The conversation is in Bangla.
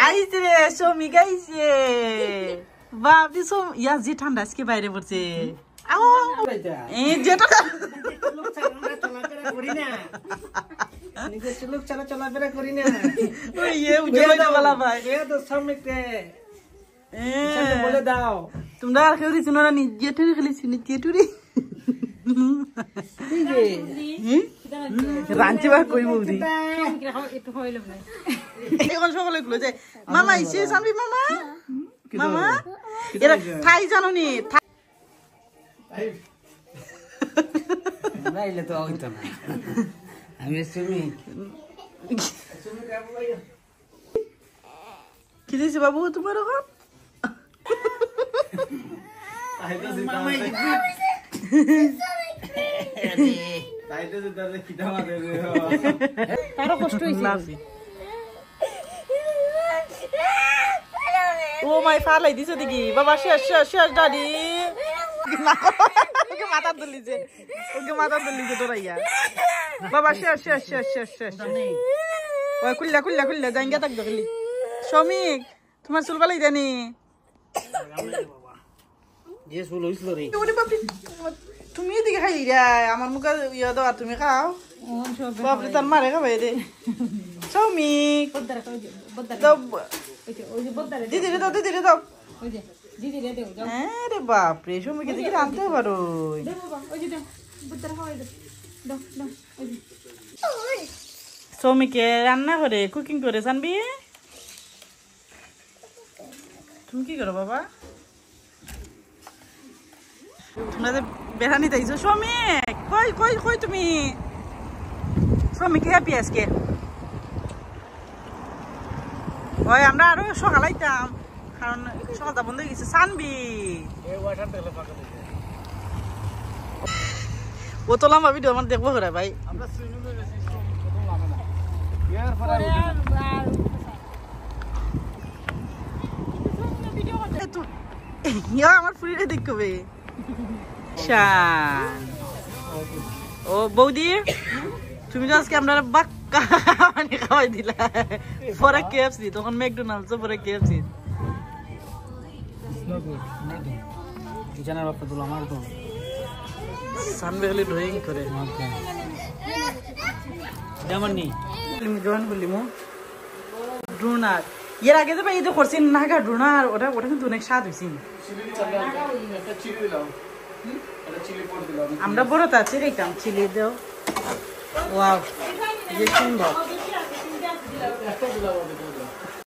আইছে রে সৌমিক আইছে বাপরে ইয়া যে ঠান্ডা আজকে বাইরে পড়ছে যেটা চলাফেরা করি না বলে দাও তোমরা আর কেউ দিচ্ছ না নিজে টুরি খেলিস নিজে টুরি রাঞ্চি বার করি বৌদি এখন সকলে গুলো যে মামা ইসে জানবি মামা মামা এরা থাই জানো নি তো হইতো না আমি শ্রমিক কি দিয়েছে বাবু তোমার এখন তারও কষ্ট হয়েছে ও মাই ফালাই দিছে দেখি বাবা শেষ শেষ শেষ দাদি ওকে মাথা তুলিছে তোরাইয়া বাবা শেষ শেষ শেষ শেষ শেষ ওই খুললা খুললা খুললা জাঙ্গা থাকবে খালি শ্রমিক তোমার চুল পালাই জানি যে চুল হইছিল রে তুমি এদিকে খাই রে আমার মুখে ইয়ে দাও তুমি খাও বাপরে তার মারে খাবে রে শ্রমিক দিদি রে দাও দিদি রে দাও রে বাপরে শ্রমিক এদিকে রাঁধতে পারো শ্রমিকে রান্না করে কুকিং করে জানবি তুমি কি করো বাবা তোমরা যে বেড়ানি তাইছো শ্রমিক কই কই কই তুমি শ্রমিক হ্যাপি আজকে ওই আমরা আরো সকাল আইতাম কারণ সকালটা বন্ধ হয়ে গেছে সানবি ও তো লম্বা ভিডিও আমার দেখবো করে ভাই আমার ফুরিরে দেখবে ও বৌদি তুমি তো আজকে আমরা বাক্কা মানে খাওয়াই দিলা পরে কেএফসি তখন ম্যাকডোনাল্ডস পরে কেএফসি জানার বাপ্পা তুলো আমার তো সানবেলি ড্রয়িং করে যেমন নেই জয়েন করলি মো ড্রোনার এর আগে তো ভাই এই তো করছি নাগা ড্রোনার ওটা ওটা কিন্তু অনেক স্বাদ হয়েছি আমরা বড়টা চিলি খাইতাম চিলি দেও ওয়াও যে সুন্দর